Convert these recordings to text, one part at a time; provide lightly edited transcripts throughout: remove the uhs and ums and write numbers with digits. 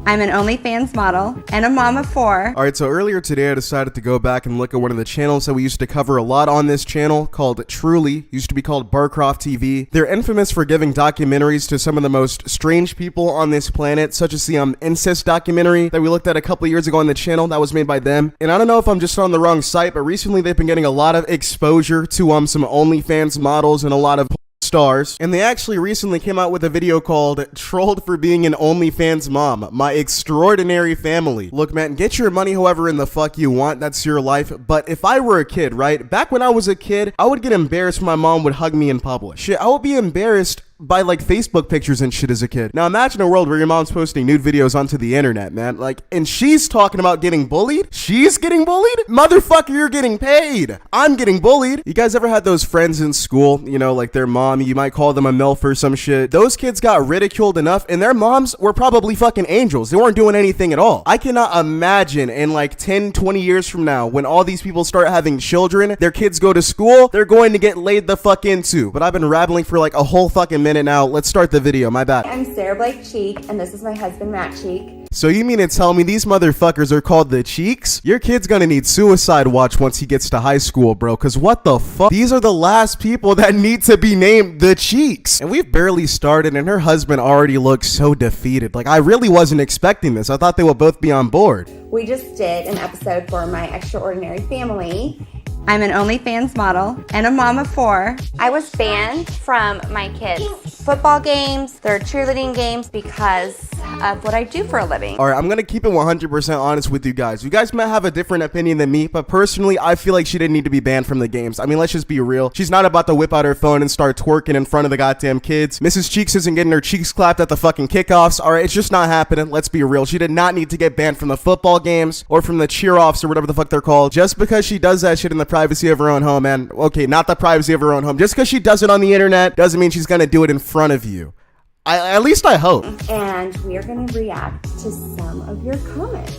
I'm an OnlyFans model and a mom of 4. Alright, so earlier today I decided to go back and look at one of the channels that we used to cover a lot on this channel called Truly. Used to be called Barcroft TV. They're infamous for giving documentaries to some of the most strange people on this planet, such as the incest documentary that we looked at a couple years ago on the channel that was made by them. And I don't know if I'm just on the wrong site, but recently they've been getting a lot of exposure to some OnlyFans models and a lot of stars, and they actually recently came out with a video called Trolled for Being an OnlyFans Mom, My Extraordinary Family. Look, man, get your money however in the fuck you want, that's your life, but if I were a kid, right, back when I was a kid, I would get embarrassed when my mom would hug me in public. Shit, I would be embarrassed by like Facebook pictures and shit as a kid. Now imagine a world where your mom's posting nude videos onto the internet, man. Like, and she's talking about getting bullied? She's getting bullied? Motherfucker, you're getting paid. I'm getting bullied. You guys ever had those friends in school, you know, like their mom, you might call them a MILF or some shit. Those kids got ridiculed enough and their moms were probably fucking angels. They weren't doing anything at all. I cannot imagine in like 10, 20 years from now when all these people start having children, their kids go to school, they're going to get laid the fuck into. But I've been rambling for like a whole fucking minute now. Let's start the video. My bad. I'm Sarah Blake Cheek, and this is my husband, Matt Cheek. So you mean to tell me these motherfuckers are called the Cheeks? Your kid's gonna need suicide watch once he gets to high school, bro, cause what the fuck? These are the last people that need to be named the Cheeks. And we've barely started and her husband already looks so defeated. Like, I really wasn't expecting this. I thought they would both be on board. We just did an episode for My Extraordinary Family. I'm an OnlyFans model and a mom of 4. I was banned from my kids' football games, their cheerleading games, because of what I do for a living. Alright, I'm gonna keep it 100% honest with you guys. You guys might have a different opinion than me, but personally, I feel like she didn't need to be banned from the games. I mean, let's just be real. She's not about to whip out her phone and start twerking in front of the goddamn kids. Mrs. Cheeks isn't getting her cheeks clapped at the fucking kickoffs. Alright, it's just not happening. Let's be real. She did not need to get banned from the football games or from the cheer-offs or whatever the fuck they're called. Just because she does that shit in the privacy of her own home, and okay, not the privacy of her own home. Just because she does it on the internet doesn't mean she's gonna do it in front of you. At least I hope. And we are going to react to some of your comments.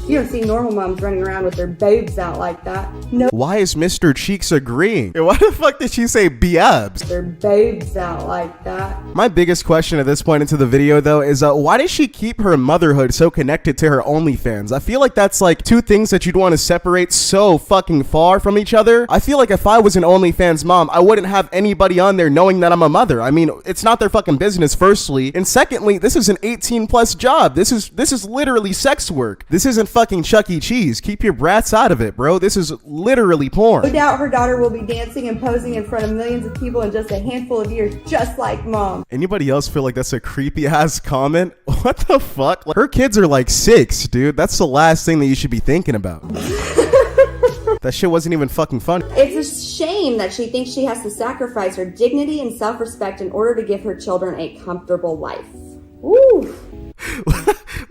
You don't see normal moms running around with their boobs out like that. No. Why is Mr. Cheeks agreeing? Why the fuck did she say biabs? Their boobs out like that. My biggest question at this point into the video though is why does she keep her motherhood so connected to her OnlyFans? I feel like that's like two things that you'd want to separate so fucking far from each other. I feel like if I was an OnlyFans mom, I wouldn't have anybody on there knowing that I'm a mother. I mean, it's not their fucking business, firstly. And secondly, this is an 18+ job. This is literally sex work. This isn't fucking Chuck E. Cheese. Keep your brats out of it, bro. This is literally porn. No doubt her daughter will be dancing and posing in front of millions of people in just a handful of years, just like mom. Anybody else feel like that's a creepy ass comment? What the fuck? Like, her kids are like 6, dude. That's the last thing that you should be thinking about. That shit wasn't even fucking funny. It's a shame that she thinks she has to sacrifice her dignity and self-respect in order to give her children a comfortable life. Ooh.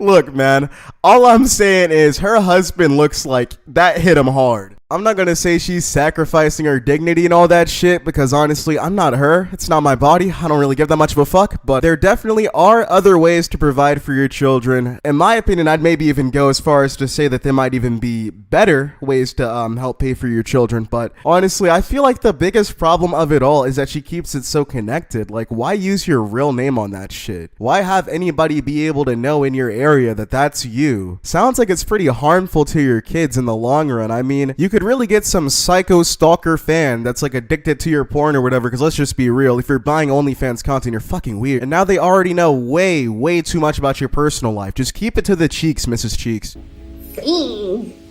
Look, man, all I'm saying is her husband looks like that hit him hard. I'm not gonna say she's sacrificing her dignity and all that shit because honestly, I'm not her. It's not my body. I don't really give that much of a fuck, but there definitely are other ways to provide for your children. In my opinion, I'd maybe even go as far as to say that there might even be better ways to help pay for your children. But honestly, I feel like the biggest problem of it all is that she keeps it so connected. Like, why use your real name on that shit? Why have anybody be able to know in your area that that's you? Sounds like it's pretty harmful to your kids in the long run. I mean, you could really get some psycho stalker fan that's like addicted to your porn or whatever, because let's just be real, if you're buying OnlyFans content, you're fucking weird. And now they already know way too much about your personal life. Just keep it to the cheeks, Mrs. Cheeks.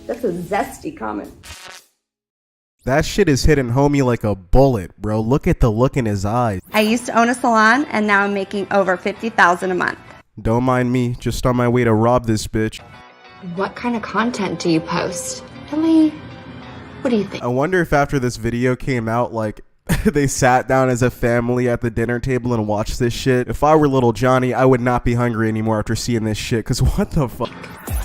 That's a zesty comment. That shit is hitting homie like a bullet, bro. Look at the look in his eyes. I used to own a salon and now I'm making over $50,000 a month. Don't mind me, just on my way to rob this bitch. What kind of content do you post? Really? What do you think? I wonder if after this video came out, like, they sat down as a family at the dinner table and watched this shit. If I were little Johnny, I would not be hungry anymore after seeing this shit, because what the fuck?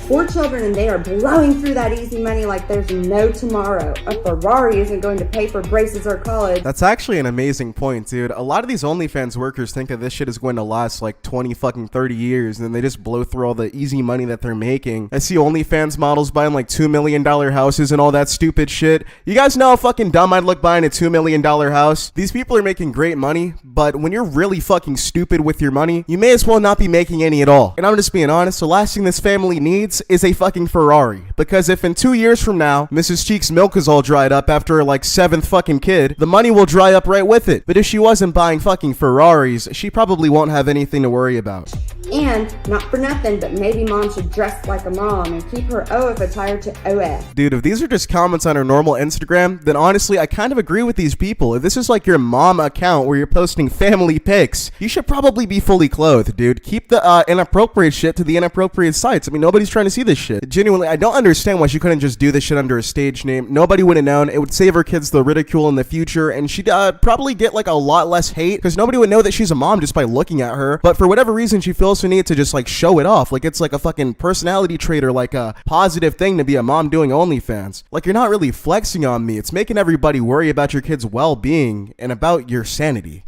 4 children and they are blowing through that easy money like there's no tomorrow. A Ferrari isn't going to pay for braces or college. That's actually an amazing point, dude. A lot of these OnlyFans workers think that this shit is going to last like 20 fucking 30 years, and then they just blow through all the easy money that they're making. I see OnlyFans models buying like $2 million houses and all that stupid shit. You guys know how fucking dumb I'd look buying a $2 million house? These people are making great money, but when you're really fucking stupid with your money, you may as well not be making any at all. And I'm just being honest, the last thing this family needs is a fucking Ferrari. Because if in 2 years from now, Mrs. Cheek's milk is all dried up after her like 7th fucking kid, the money will dry up right with it. But if she wasn't buying fucking Ferraris, she probably won't have anything to worry about. And, not for nothing, but maybe mom should dress like a mom and keep her OF attire to OF. Dude, if these are just comments on her normal Instagram, then honestly, I kind of agree with these people. If this is like your mom account where you're posting family pics, you should probably be fully clothed, dude. Keep the inappropriate shit to the inappropriate sites. I mean, nobody's trying to see this shit. Genuinely, I don't understand why she couldn't just do this shit under a stage name. Nobody would have known. It would save her kids the ridicule in the future, and she'd probably get like a lot less hate because nobody would know that she's a mom just by looking at her. But for whatever reason, she feels the need to just like show it off like it's like a fucking personality trait or like a positive thing to be a mom doing OnlyFans. Like, you're not really flexing on me. It's making everybody worry about your kids' well-being and about your sanity.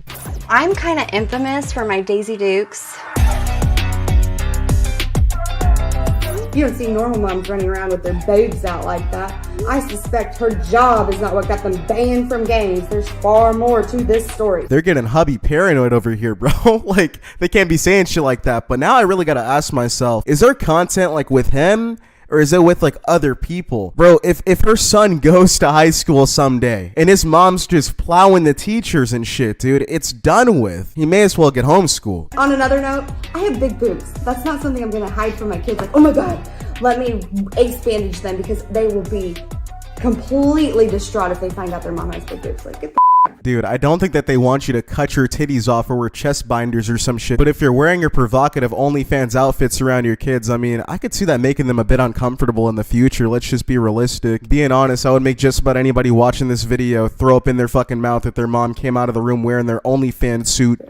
I'm kind of infamous for my Daisy Dukes. You don't see normal moms running around with their boobs out like that. I suspect her job is not what got them banned from games. There's far more to this story. They're getting hubby paranoid over here, bro. Like, they can't be saying shit like that. But now I really gotta ask myself, is there content like with him? Or is it with like other people? Bro, if her son goes to high school someday and his mom's just plowing the teachers and shit, dude, it's done with. He may as well get homeschooled. On another note, I have big boobs. That's not something I'm gonna hide from my kids. Like, oh my God, let me ace bandage them because they will be completely distraught if they find out their mom has big boobs. Like, get the Dude, I don't think that they want you to cut your titties off or wear chest binders or some shit. But if you're wearing your provocative OnlyFans outfits around your kids, I mean, I could see that making them a bit uncomfortable in the future. Let's just be realistic. Being honest, I would make just about anybody watching this video throw up in their fucking mouth if their mom came out of the room wearing their OnlyFans suit.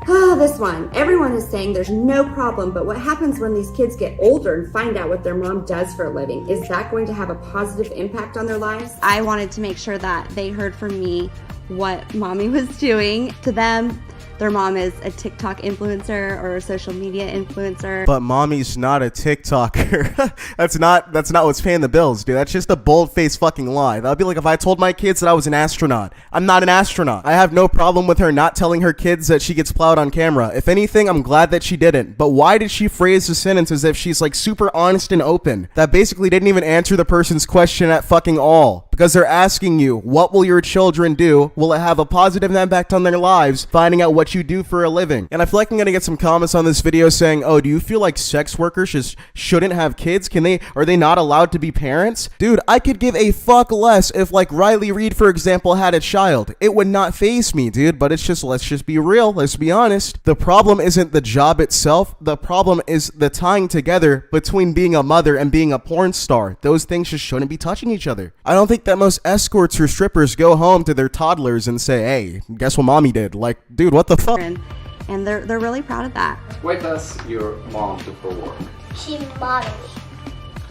This one. Everyone is saying there's no problem, but what happens when these kids get older and find out what their mom does for a living? Is that going to have a positive impact on their lives? I wanted to make sure that they heard from me what mommy was doing. To them, their mom is a TikTok influencer or a social media influencer. But mommy's not a TikToker. That's not what's paying the bills, dude. That's just a bold-faced fucking lie. That'd be like if I told my kids that I was an astronaut. I'm not an astronaut. I have no problem with her not telling her kids that she gets plowed on camera. If anything, I'm glad that she didn't. But why did she phrase the sentence as if she's like super honest and open? That basically didn't even answer the person's question at fucking all. Because they're asking you, what will your children do? Will it have a positive impact on their lives? Finding out what you do for a living. And I feel like I'm gonna get some comments on this video saying, oh, do you feel like sex workers just shouldn't have kids? Are they not allowed to be parents? Dude, I could give a fuck less if like Riley Reid, for example, had a child. It would not faze me, dude, but it's just, let's just be real. Let's be honest. The problem isn't the job itself. The problem is the tying together between being a mother and being a porn star. Those things just shouldn't be touching each other. I don't think that most escorts or strippers go home to their toddlers and say, hey, guess what mommy did? Like, dude, what the fuck? And they're really proud of that. What does your mom do for work? She models.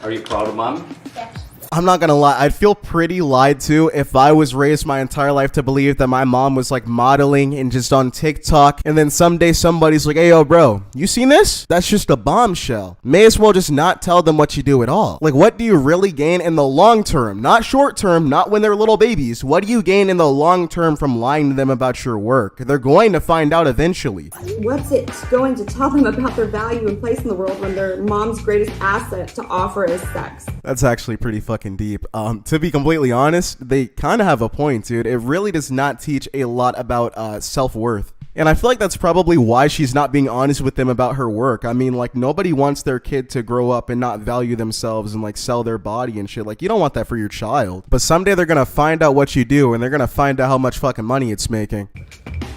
Are you proud of mom? Yes. I'm not gonna lie, I'd feel pretty lied to if I was raised my entire life to believe that my mom was like modeling and just on TikTok, and then someday somebody's like, hey yo bro, you seen this? That's just a bombshell. May as well just not tell them what you do at all. Like, what do you really gain in the long term? Not short term, not when they're little babies. What do you gain in the long term from lying to them about your work? They're going to find out eventually. What's it going to tell them about their value and place in the world when their mom's greatest asset to offer is sex? That's actually pretty fucking deep. To be completely honest, they kind of have a point, dude. It really does not teach a lot about self-worth. And I feel like that's probably why she's not being honest with them about her work. I mean, like, nobody wants their kid to grow up and not value themselves and like sell their body and shit. Like, you don't want that for your child. But someday they're gonna find out what you do, and they're gonna find out how much fucking money it's making.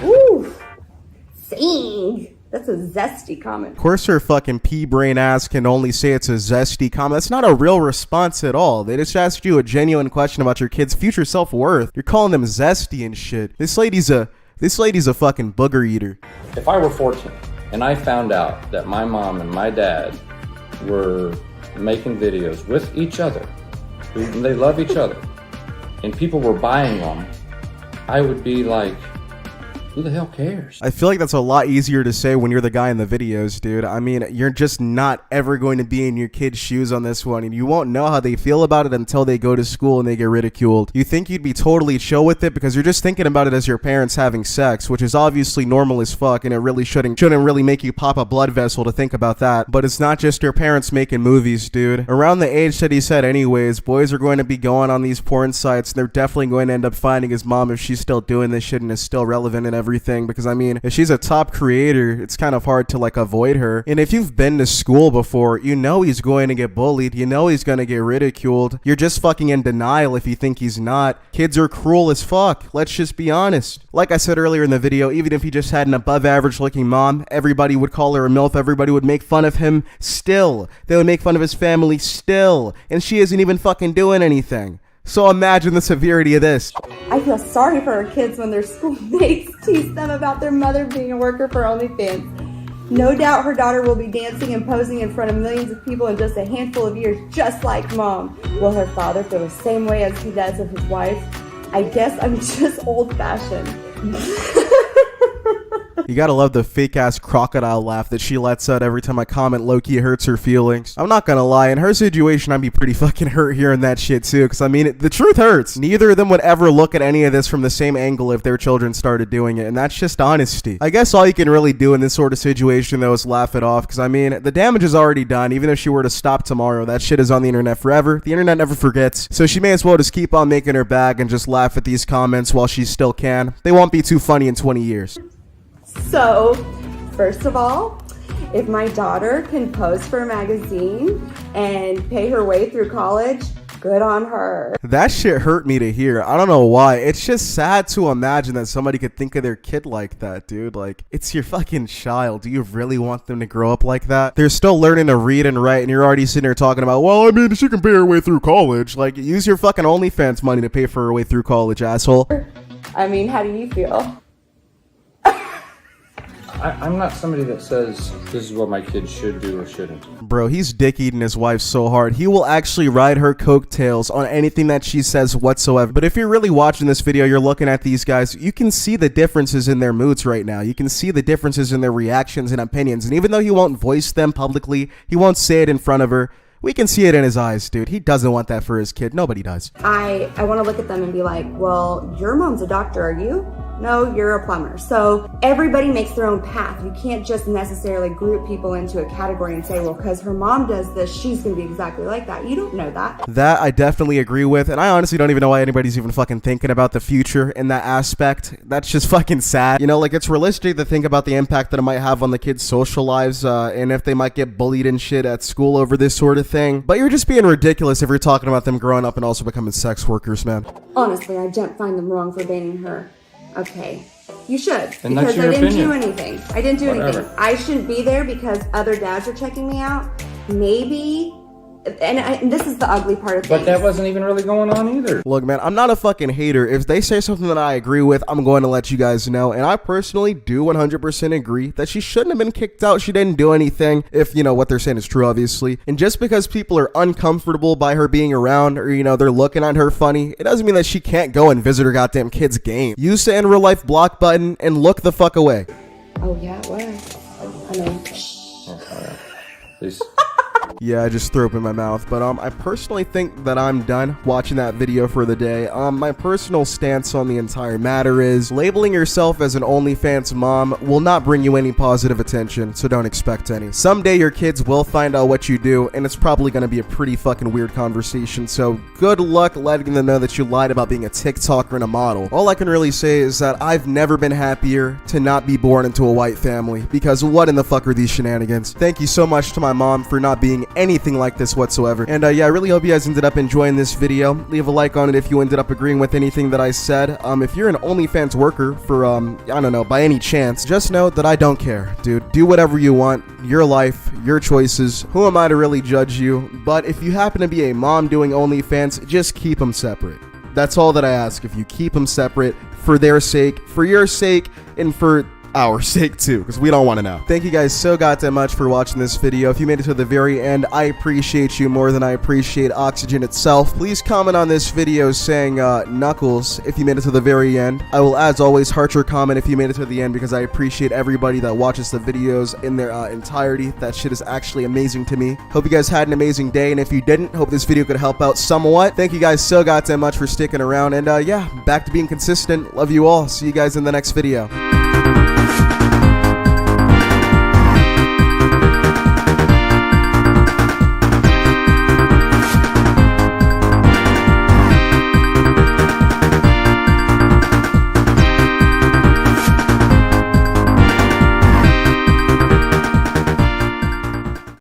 Ooh, sing. That's a zesty comment. Of course her fucking pea-brain ass can only say it's a zesty comment. That's not a real response at all. They just asked you a genuine question about your kid's future self-worth. You're calling them zesty and shit. This lady's a fucking booger eater. If I were fortunate and I found out that my mom and my dad were making videos with each other, they love each other, and people were buying them, I would be like, who the hell cares? I feel like that's a lot easier to say when you're the guy in the videos, dude. I mean, you're just not ever going to be in your kid's shoes on this one, and you won't know how they feel about it until they go to school and they get ridiculed. You think you'd be totally chill with it because you're just thinking about it as your parents having sex, which is obviously normal as fuck, and it really shouldn't really make you pop a blood vessel to think about that. But it's not just your parents making movies, dude. Around the age that he said anyways, boys are going to be going on these porn sites, and they're definitely going to end up finding his mom if she's still doing this shit and is still relevant and everything, because I mean, if she's a top creator, it's kind of hard to like avoid her. And if you've been to school before, you know he's going to get bullied, you know he's going to get ridiculed. You're just fucking in denial if you think he's not. Kids are cruel as fuck, let's just be honest. Like I said earlier in the video, even if he just had an above average looking mom, everybody would call her a MILF, everybody would make fun of him still. They would make fun of his family still, and she isn't even fucking doing anything. So imagine the severity of this. I feel sorry for our kids when their schoolmates tease them about their mother being a worker for OnlyFans. No doubt her daughter will be dancing and posing in front of millions of people in just a handful of years, just like mom. Will her father feel the same way as he does of his wife? I guess I'm just old-fashioned. You gotta love the fake ass crocodile laugh that she lets out every time I comment low-key hurts her feelings. I'm not gonna lie, in her situation I'd be pretty fucking hurt hearing that shit too, because I mean, the truth hurts. Neither of them would ever look at any of this from the same angle if their children started doing it, and that's just honesty. I guess all you can really do in this sort of situation though is laugh it off, because I mean, the damage is already done. Even if she were to stop tomorrow, that shit is on the internet forever. The internet never forgets, so she may as well just keep on making her bag and just laugh at these comments while she still can. They won't be too funny in 20 years. So, first of all, if my daughter can pose for a magazine and pay her way through college, good on her. That shit hurt me to hear. I don't know why. It's just sad to imagine that somebody could think of their kid like that, dude. Like, it's your fucking child. Do you really want them to grow up like that? They're still learning to read and write, and you're already sitting there talking about, well, I mean, she can pay her way through college. Like, use your fucking OnlyFans money to pay for her way through college, asshole. I mean, how do you feel? I'm not somebody that says this is what my kids should do or shouldn't. Bro, he's dick eating his wife so hard. He will actually ride her coattails on anything that she says whatsoever. But if you're really watching this video, you're looking at these guys, you can see the differences in their moods right now. You can see the differences in their reactions and opinions. And even though he won't voice them publicly, he won't say it in front of her, we can see it in his eyes, dude. He doesn't want that for his kid. Nobody does. I want to look at them and be like, well, your mom's a doctor, are you? No, you're a plumber. So everybody makes their own path. You can't just necessarily group people into a category and say, well, because her mom does this, she's going to be exactly like that. You don't know that. That I definitely agree with, and I honestly don't even know why anybody's even fucking thinking about the future in that aspect. That's just fucking sad. You know, like, it's realistic to think about the impact that it might have on the kids' social lives, and if they might get bullied and shit at school over this sort of thing. But you're just being ridiculous if you're talking about them growing up and also becoming sex workers, man. Honestly, I don't find them wrong for banning her. Okay, you should, And because that's your I didn't opinion. do anything. I didn't do Whatever. anything. I shouldn't be there because other dads are checking me out. Maybe, and this is the ugly part of things. But that wasn't even really going on either. Look, man, I'm not a fucking hater. If they say something that I agree with, I'm going to let you guys know. And I personally do 100% agree that she shouldn't have been kicked out. She didn't do anything, if, you know, what they're saying is true, obviously. And just because people are uncomfortable by her being around, or, you know, they're looking at her funny, it doesn't mean that she can't go and visit her goddamn kid's game. Use the in real life block button and look the fuck away. Oh yeah, it was. I mean, Please. Yeah, I just threw up in my mouth. But I personally think that I'm done watching that video for the day. My personal stance on the entire matter is labeling yourself as an OnlyFans mom will not bring you any positive attention, so don't expect any. Someday your kids will find out what you do, and it's probably going to be a pretty fucking weird conversation, so good luck letting them know that you lied about being a TikToker and a model. All I can really say is that I've never been happier to not be born into a white family, because what in the fuck are these shenanigans? Thank you so much to my mom for not being anything like this whatsoever. And yeah, I really hope you guys ended up enjoying this video. Leave a like on it if you ended up agreeing with anything that I said. If you're an OnlyFans worker for, I don't know, by any chance, just know that I don't care, dude. Do whatever you want. Your life, your choices. Who am I to really judge you? But if you happen to be a mom doing OnlyFans, just keep them separate. That's all that I ask. If you keep them separate for their sake, for your sake, and for our sake too, because we don't want to know. Thank you guys so goddamn much for watching this video. If you made it to the very end, I appreciate you more than I appreciate oxygen itself. Please comment on this video saying Knuckles if you made it to the very end. I will, as always, heart your comment if you made it to the end, because I appreciate everybody that watches the videos in their entirety. That shit is actually amazing to me. Hope you guys had an amazing day, and if you didn't, hope this video could help out somewhat. Thank you guys so goddamn much for sticking around, and yeah, back to being consistent. Love you all. See you guys in the next video.